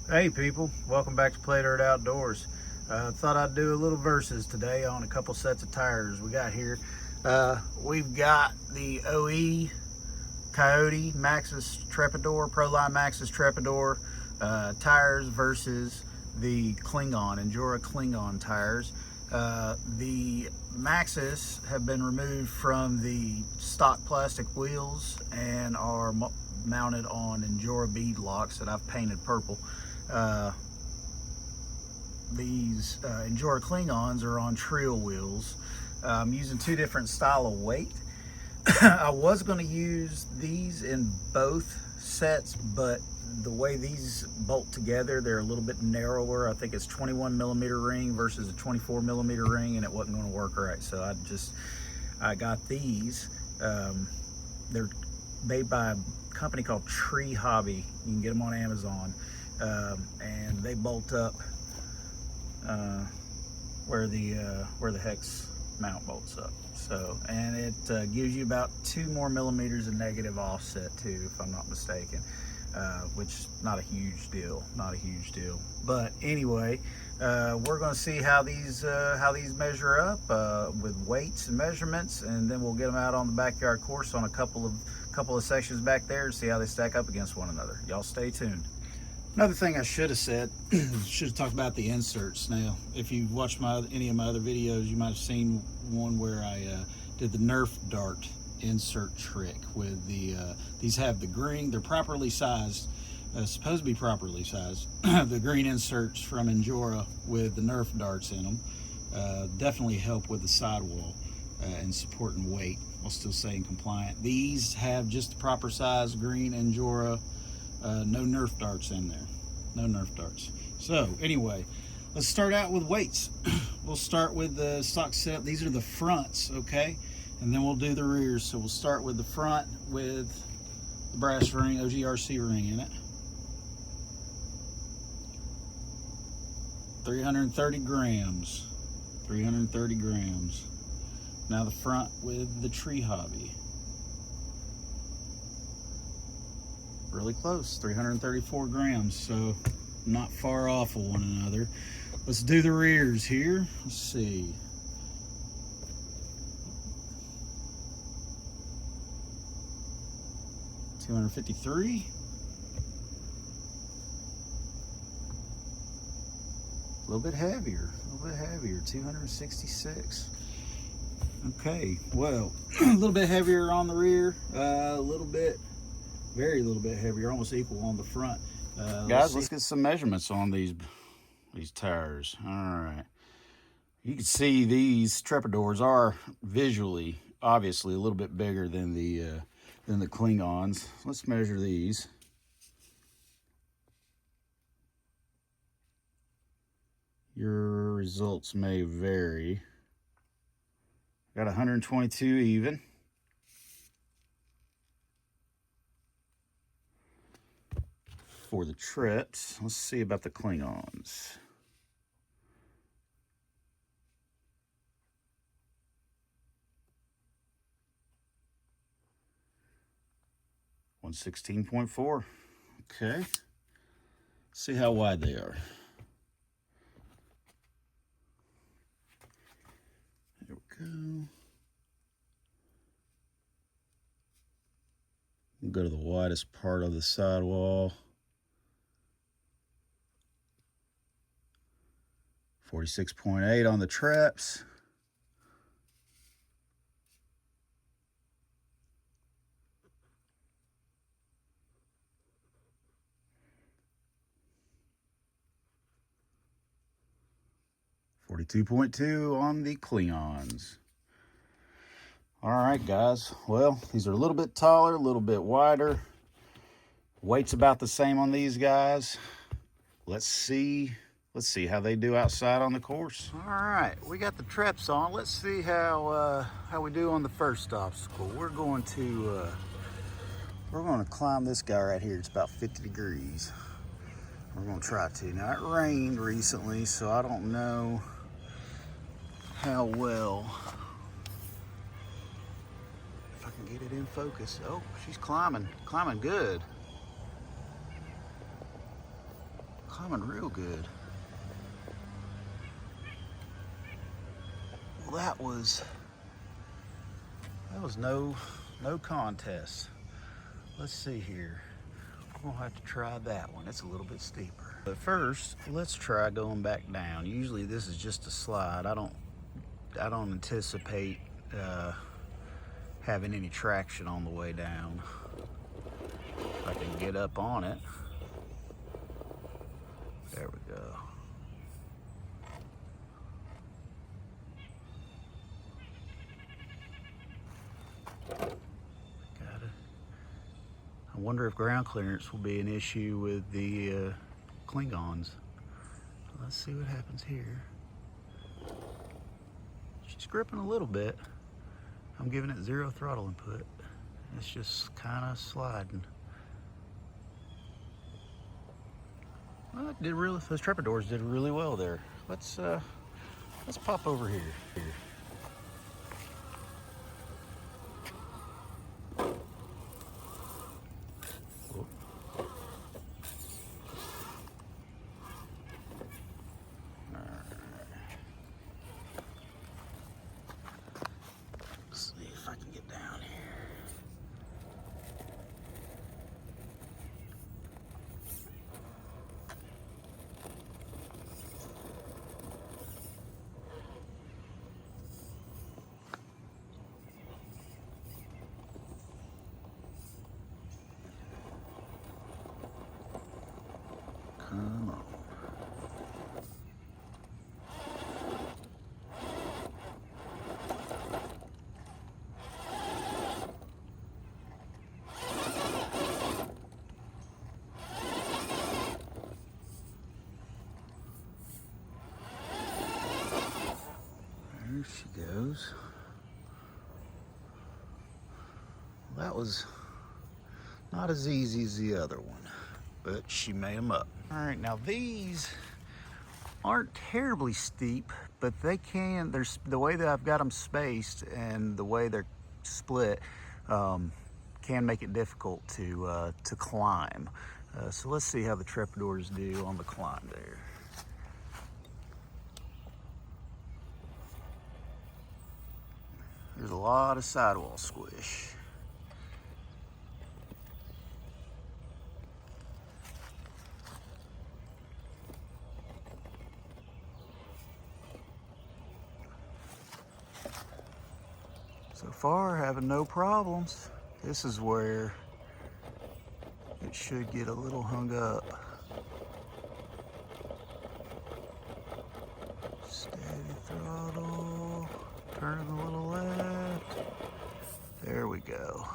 Hey people, welcome back to Play Dirt Outdoors. Thought I'd do a little versus today on a couple sets of tires we got here. We've got the OE Coyote Maxxis Trepador, Proline Maxxis Trepador tires versus the Cling-on, Injora Cling-on tires. The Maxxis have been removed from the stock plastic wheels and are mounted on Injora bead locks that I've painted purple. Uh, these Injora Cling-ons are on trail wheels. I'm using two different style of weight. I was going to use these in both sets, but the way these bolt together, they're a little bit narrower. I think it's 21 millimeter ring versus a 24 millimeter ring, and it wasn't going to work right. So I got these. They're made by a company called Tree Hobby. You can get them on Amazon. And they bolt up where the hex mount bolts up. So, and it gives you about 2 more millimeters of negative offset too, if I'm not mistaken. Which not a huge deal, But anyway, we're going to see how these measure up with weights and measurements, and then we'll get them out on the backyard course on a couple of sections back there and see how they stack up against one another. Y'all stay tuned. Another thing I should have said, should have talked about the inserts. Now, if you've watched any of my other videos, you might have seen one where I did the Nerf dart insert trick with the, these have the green, they're properly sized, supposed to be properly sized, the green inserts from Injora with the Nerf darts in them. Definitely help with the sidewall and supporting weight while still staying compliant. These have just the proper size green Injora. No Nerf darts in there. No Nerf darts. So anyway, let's start out with weights. We'll start with the stock setup. These are the fronts, okay? And then we'll do the rears. So we'll start with the front with the brass ring, OGRC ring in it. 330 grams. 330 grams. Now the front with the Tree Hobby. Really close, 334 grams, so not far off of one another. Let's do the rears here. Let's see. $253. A little bit heavier, 266. Okay, well, a little bit heavier on the rear, very little bit heavier, almost equal on the front. Guys, let's get some measurements on these tires. All right. You can see these Trepadors are visually, obviously, a little bit bigger than the Cling-ons. Let's measure these. Your results may vary. Got 122 even. For the Treps, let's see about the Cling-ons. $116.4. Okay. See how wide they are. There we go. We'll go to the widest part of the sidewall. 46.8 on the Treps. .2 on the Cling-ons. All right, guys. Well, these are a little bit taller, a little bit wider. Weight's about the same on these guys. Let's see how they do outside on the course. All right, we got the Treps on. Let's see how we do on the first obstacle. We're going to climb this guy right here. It's about 50 degrees. We're going to try to. Now, it rained recently, so I don't know how well. If I can get it in focus. Oh, she's climbing good. Climbing real good. Well, that was no contest. Let's see here. We'll have to try that one. It's a little bit steeper. But first, let's try going back down. Usually this is just a slide. I don't anticipate having any traction on the way down. If I can get up on it. There we go. I wonder if ground clearance will be an issue with the Cling-ons. Let's see what happens here. She's gripping a little bit. I'm giving it 0 throttle input. It's just kind of sliding. Well, it did really. Those Trepadors did really well there. Let's pop over here. Come on. There she goes. Well, that was not as easy as the other one, but she made them up. All right, now these aren't terribly steep, but they can, there's the way that I've got them spaced and the way they're split can make it difficult to climb. So let's see how the Trepadors do on the climb there. There's a lot of sidewall squish. So far, having no problems. This is where it should get a little hung up. Steady throttle, turning a little left. There we go.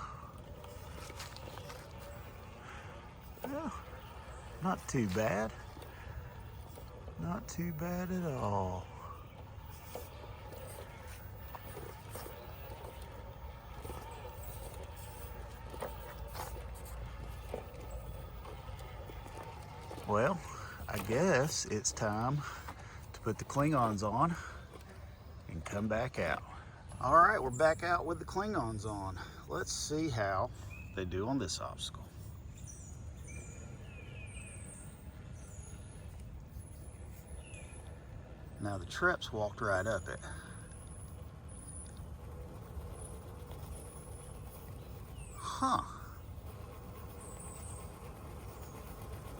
Well, not too bad. Not too bad at all. Well, I guess it's time to put the Cling-ons on and come back out. All right, we're back out with the Cling-ons on. Let's see how they do on this obstacle. Now the Treps walked right up it. Huh.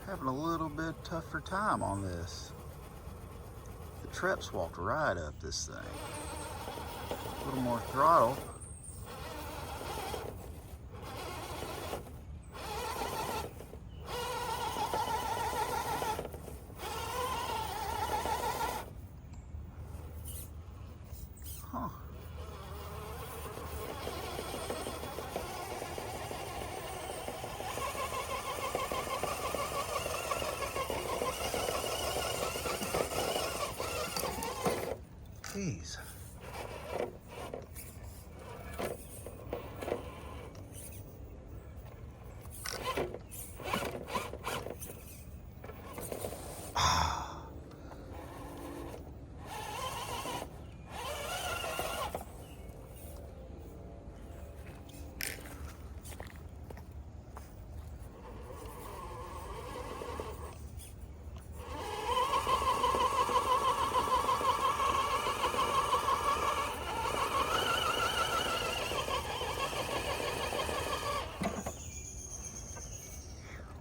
Having a little bit tougher time on this. The Treps walked right up this thing. A little more throttle. Huh. Geez.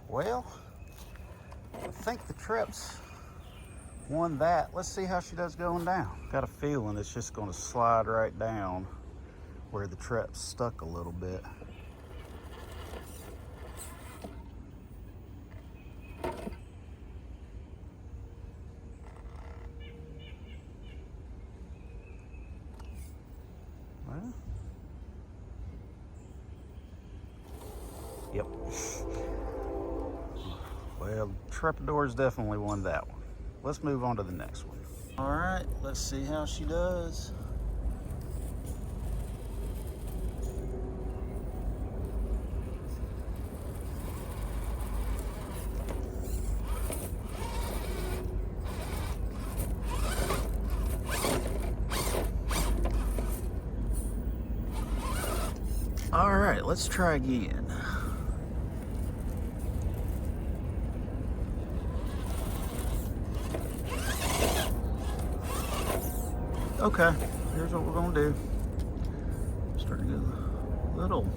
Well, I think the Treps won that. Let's see how she does going down. Got a feeling it's just going to slide right down where the Treps stuck a little bit. Well, yep. Well, Trepadors definitely won that one. Let's move on to the next one. All right, let's see how she does. All right, let's try again. Okay, here's what we're gonna do. I'm starting to get a little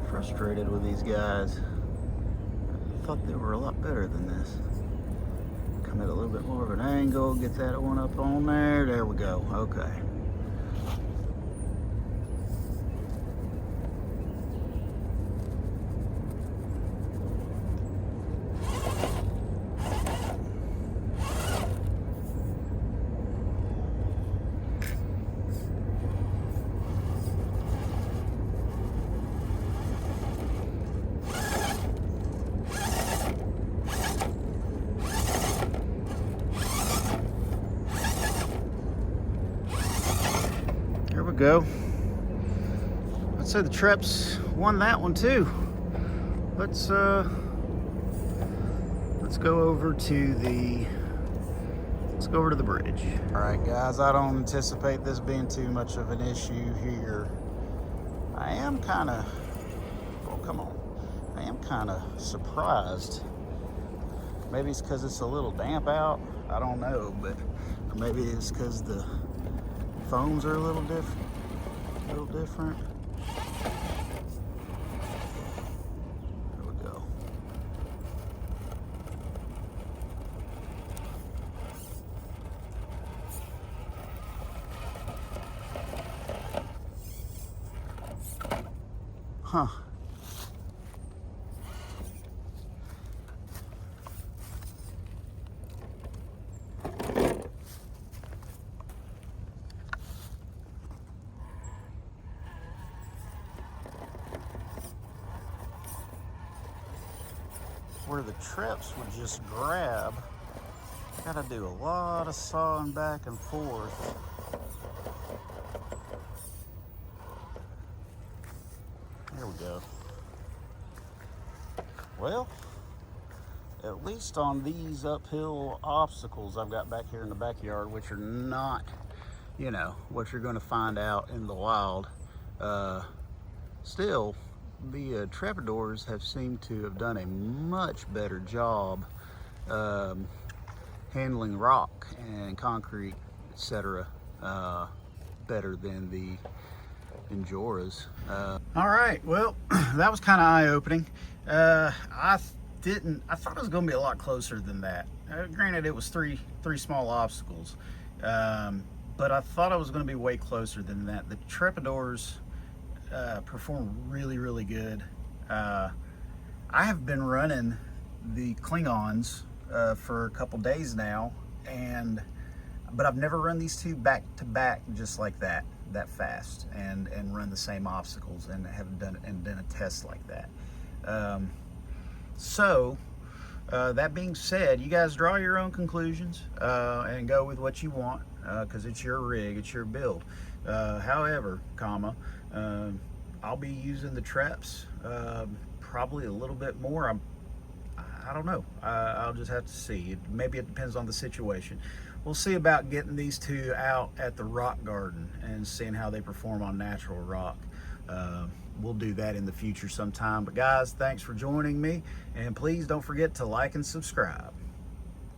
frustrated with these guys. I thought they were a lot better than this. Come at a little bit more of an angle, get that one up on there. There we go, okay. Go. I'd say the Treps won that one too. Let's go over to the bridge. All right, guys, I don't anticipate this being too much of an issue here. I am kind of, oh come on, I am kind of surprised. Maybe it's because it's a little damp out. I don't know, but maybe it's because the foams are a little different. There we go. Huh. Where the Treps would just grab, gotta do a lot of sawing back and forth. There we go. Well, at least on these uphill obstacles I've got back here in the backyard, which are not, you know, what you're gonna find out in the wild, still, the Trepadors have seemed to have done a much better job handling rock and concrete, etc., better than the Injoras. All right, well, that was kind of eye-opening. I thought it was going to be a lot closer than that. Granted, it was three small obstacles, but I thought it was going to be way closer than that. The Trepadors perform really good. I have been running the Cling-ons for a couple days now, but I've never run these two back to back just like that fast and run the same obstacles and have done a test like that. So that being said, you guys draw your own conclusions and go with what you want, because it's your rig, it's your build. However, I'll be using the Treps probably a little bit more. I don't know. I'll just have to see. Maybe it depends on the situation. We'll see about getting these two out at the rock garden and seeing how they perform on natural rock. We'll do that in the future sometime. But guys, thanks for joining me, and please don't forget to like and subscribe.